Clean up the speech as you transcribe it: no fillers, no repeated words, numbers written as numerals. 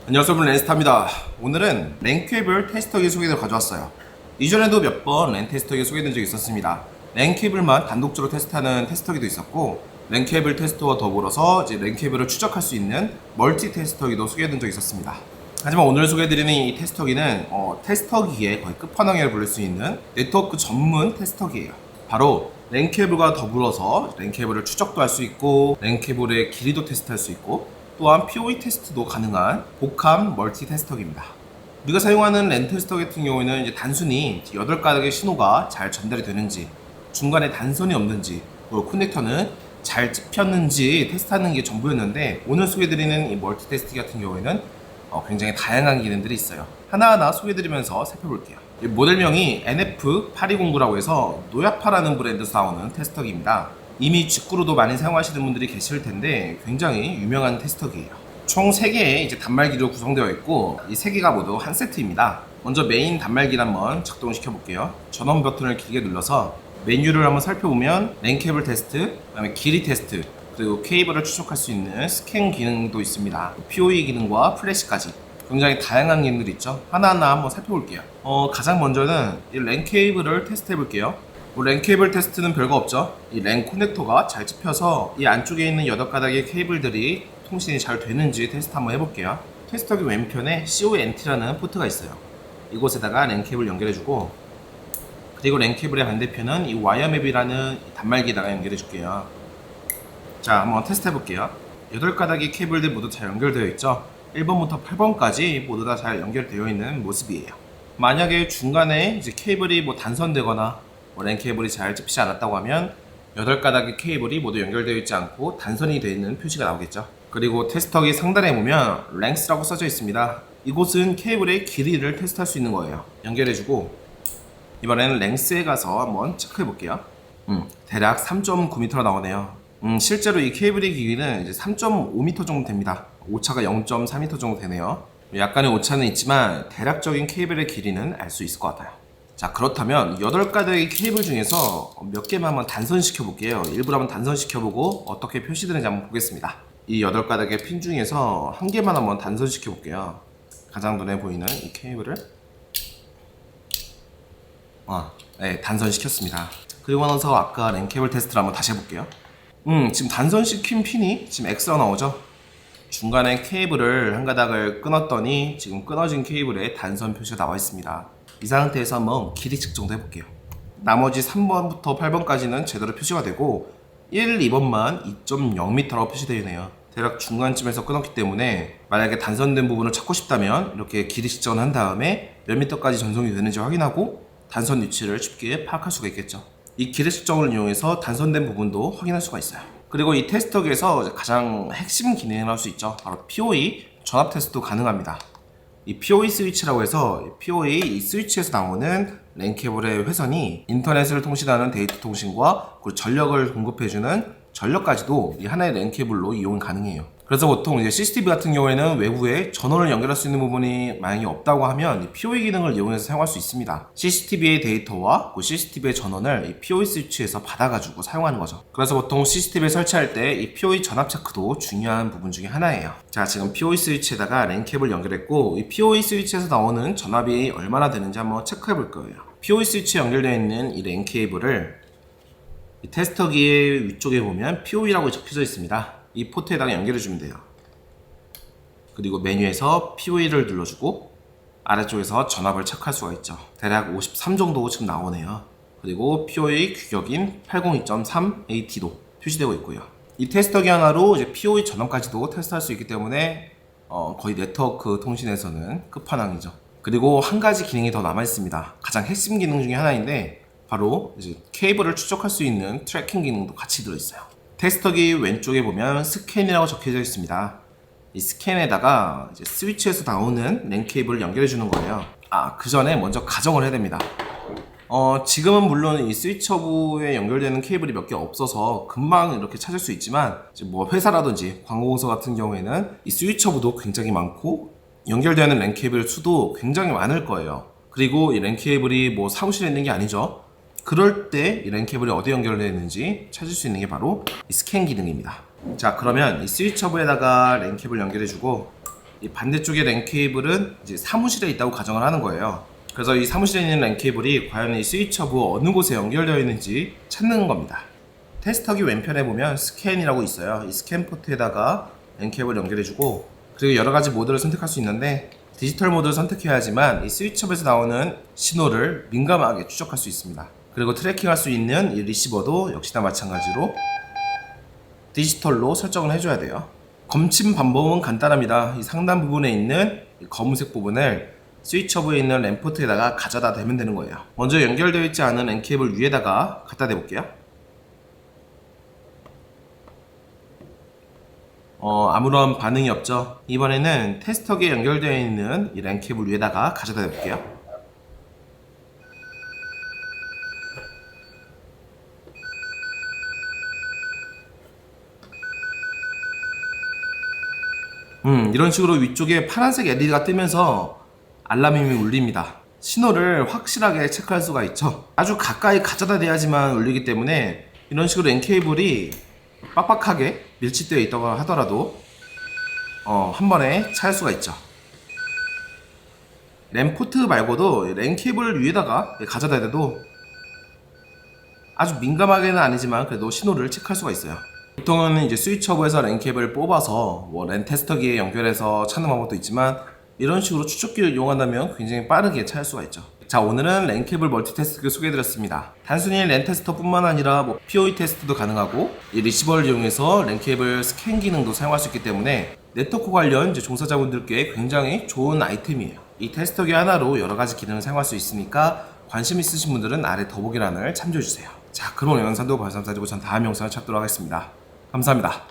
안녕하세요, 여러분. 랜스타입니다. 오늘은 랜 케이블 테스터기 소개를 가져왔어요. 이전에도 몇 번 랜 테스터기 소개된 적이 있었습니다. 랜 케이블만 단독적으로 테스트하는 테스터기도 있었고, 랜 케이블 테스터와 더불어서 이제 랜 케이블을 추적할 수 있는 멀티 테스터기도 소개된 적이 있었습니다. 하지만 오늘 소개해드리는 이 테스터기는 테스터기의 거의 끝판왕이라고 부를 수 있는 네트워크 전문 테스터기예요. 바로 랜 케이블과 더불어서 랜 케이블을 추적도 할 수 있고, 랜 케이블의 길이도 테스트할 수 있고, 또한 PoE 테스트도 가능한 복합 멀티 테스터기입니다. 우리가 사용하는 랜 테스터 같은 경우에는 이제 단순히 8가닥의 신호가 잘 전달이 되는지, 중간에 단선이 없는지, 그리고 커넥터는 잘 찝혔는지 테스트하는 게 전부였는데, 오늘 소개해드리는 이 멀티 테스트 같은 경우에는 굉장히 다양한 기능들이 있어요. 하나하나 소개해드리면서 살펴볼게요. 모델명이 NF820라고 해서 노야파라는 브랜드에서 나오는 테스터기입니다. 이미 직구로도 많이 사용하시는 분들이 계실 텐데 굉장히 유명한 테스터기예요. 총 3개의 이제 단말기로 구성되어 있고, 이 3개가 모두 한 세트입니다. 먼저 메인 단말기를 한번 작동시켜 볼게요. 전원 버튼을 길게 눌러서 메뉴를 한번 살펴보면 랜 케이블 테스트, 그다음에 길이 테스트, 그리고 케이블을 추적할 수 있는 스캔 기능도 있습니다. PoE 기능과 플래시까지 굉장히 다양한 기능들이 있죠. 하나하나 한번 살펴볼게요. 가장 먼저는 이 랜 케이블을 테스트 해볼게요. 랜 케이블 테스트는 별거 없죠. 이 랜 커넥터가 잘 찝혀서 이 안쪽에 있는 8가닥의 케이블들이 통신이 잘 되는지 테스트 한번 해볼게요. 테스터기 왼편에 CONT라는 포트가 있어요. 이곳에다가 랜 케이블 연결해주고, 그리고 랜 케이블의 반대편은 이 와이어맵이라는 단말기에다가 연결해줄게요. 자, 한번 테스트 해볼게요. 8가닥의 케이블들 모두 잘 연결되어 있죠. 1번부터 8번까지 모두 다 잘 연결되어 있는 모습이에요. 만약에 중간에 이제 케이블이 단선되거나 랜 케이블이 잘 찝히지 않았다고 하면 8가닥의 케이블이 모두 연결되어 있지 않고 단선이 되어 있는 표시가 나오겠죠. 그리고 테스터기 상단에 보면 랭스라고 써져 있습니다. 이곳은 케이블의 길이를 테스트할 수 있는 거예요. 연결해주고, 이번에는 랭스에 가서 한번 체크해 볼게요. 대략 3.9m가 나오네요. 실제로 이 케이블의 길이는 이제 3.5m 정도 됩니다. 오차가 0.4m 정도 되네요. 약간의 오차는 있지만 대략적인 케이블의 길이는 알 수 있을 것 같아요. 자, 그렇다면 8가닥의 케이블 중에서 몇 개만 한번 단선시켜 볼게요. 일부러 한번 단선시켜 보고 어떻게 표시되는지 한번 보겠습니다. 이 8가닥의 핀 중에서 한 개만 한번 단선시켜 볼게요. 가장 눈에 보이는 이 케이블을 네, 단선시켰습니다. 그리고 나서 아까 랜 케이블 테스트를 한번 다시 해볼게요. 지금 단선시킨 핀이 지금 X가 나오죠. 중간에 케이블을 한 가닥을 끊었더니 지금 끊어진 케이블에 단선 표시가 나와 있습니다. 이 상태에서 한번 길이 측정도 해볼게요. 나머지 3번부터 8번까지는 제대로 표시가 되고 1, 2번만 2.0m라고 표시되어 있네요. 대략 중간쯤에서 끊었기 때문에 만약에 단선된 부분을 찾고 싶다면 이렇게 길이 측정을 한 다음에 몇 미터까지 전송이 되는지 확인하고 단선 위치를 쉽게 파악할 수가 있겠죠. 이 길이 측정을 이용해서 단선된 부분도 확인할 수가 있어요. 그리고 이 테스터기에서 가장 핵심 기능을 할 수 있죠. 바로 PoE 전압 테스트도 가능합니다. 이 PoE 스위치라고 해서 PoE 이 스위치에서 나오는 랜 케이블의 회선이 인터넷을 통신하는 데이터 통신과 그리고 전력을 공급해주는 전력까지도 이 하나의 랜 케이블로 이용이 가능해요. 그래서 보통 이제 CCTV 같은 경우에는 외부에 전원을 연결할 수 있는 부분이 만약에 없다고 하면 이 PoE 기능을 이용해서 사용할 수 있습니다. CCTV의 데이터와 그 CCTV의 전원을 이 PoE 스위치에서 받아가지고 사용하는 거죠. 그래서 보통 CCTV를 설치할 때 이 PoE 전압 체크도 중요한 부분 중에 하나예요. 자, 지금 PoE 스위치에다가 랜 케이블 연결했고, 이 PoE 스위치에서 나오는 전압이 얼마나 되는지 한번 체크해 볼 거예요. PoE 스위치에 연결되어 있는 이 랜 케이블을 이 테스터기의 위쪽에 보면 PoE라고 적혀져 있습니다. 이 포트에다가 연결해주면 돼요. 그리고 메뉴에서 PoE를 눌러주고 아래쪽에서 전압을 체크할 수가 있죠. 대략 53 정도 지금 나오네요. 그리고 PoE 규격인 802.3AT도 표시되고 있고요. 이 테스터기 하나로 이제 PoE 전압까지도 테스트할 수 있기 때문에 거의 네트워크 통신에서는 끝판왕이죠. 그리고 한 가지 기능이 더 남아 있습니다. 가장 핵심 기능 중에 하나인데 바로 이제 케이블을 추적할 수 있는 트래킹 기능도 같이 들어있어요. 테스터기 왼쪽에 보면 스캔이라고 적혀져 있습니다. 이 스캔에다가 이제 스위치에서 나오는 랜 케이블을 연결해 주는 거예요. 그 전에 먼저 가정을 해야 됩니다. 지금은 물론 이 스위치 허브에 연결되는 케이블이 몇 개 없어서 금방 이렇게 찾을 수 있지만, 이제 회사라든지 광고공사 같은 경우에는 이 스위치 허브도 굉장히 많고 연결되는 랜 케이블 수도 굉장히 많을 거예요. 그리고 이 랜 케이블이 사무실에 있는 게 아니죠. 그럴 때 이 랜 케이블이 어디에 연결되어 있는지 찾을 수 있는 게 바로 이 스캔 기능입니다. 자, 그러면 이 스위치 허브에다가 랜 케이블 연결해주고 이 반대쪽의 랜 케이블은 이제 사무실에 있다고 가정을 하는 거예요. 그래서 이 사무실에 있는 랜 케이블이 과연 이 스위치 허브 어느 곳에 연결되어 있는지 찾는 겁니다. 테스터기 왼편에 보면 스캔이라고 있어요. 이 스캔 포트에다가 랜 케이블 연결해주고, 그리고 여러 가지 모드를 선택할 수 있는데 디지털 모드를 선택해야지만 이 스위치 허브에서 나오는 신호를 민감하게 추적할 수 있습니다. 그리고 트래킹할 수 있는 이 리시버도 역시나 마찬가지로 디지털로 설정을 해줘야 돼요. 검침 방법은 간단합니다. 이 상단 부분에 있는 이 검은색 부분을 스위치 허브에 있는 랜 포트에다가 가져다 대면 되는 거예요. 먼저 연결되어 있지 않은 랜 케이블 위에다가 갖다 대볼게요. 아무런 반응이 없죠. 이번에는 테스터기에 연결되어 있는 이 랜 케이블 위에다가 가져다 대볼게요. 이런 식으로 위쪽에 파란색 LED가 뜨면서 알람음이 울립니다. 신호를 확실하게 체크할 수가 있죠. 아주 가까이 가져다 대야지만 울리기 때문에 이런 식으로 랜 케이블이 빡빡하게 밀집되어 있다고 하더라도 한 번에 찾을 수가 있죠. 랜 포트 말고도 랜 케이블 위에다가 가져다 대도 아주 민감하게는 아니지만 그래도 신호를 체크할 수가 있어요. 보통은 이제 스위치 허브에서 랜 케이블을 뽑아서 랜 테스터기에 연결해서 찾는 방법도 있지만, 이런 식으로 추적기를 이용한다면 굉장히 빠르게 찾을 수가 있죠. 자, 오늘은 랜 케이블 멀티 테스트를 소개해드렸습니다. 단순히 랜 테스터 뿐만 아니라 POE 테스트도 가능하고, 이 리시버를 이용해서 랜 케이블 스캔 기능도 사용할 수 있기 때문에 네트워크 관련 종사자분들께 굉장히 좋은 아이템이에요. 이 테스터기 하나로 여러 가지 기능을 사용할 수 있으니까 관심 있으신 분들은 아래 더보기란을 참조해주세요. 자, 그럼 영상도 발상사지고 전 다음 영상을 찾도록 하겠습니다. 감사합니다.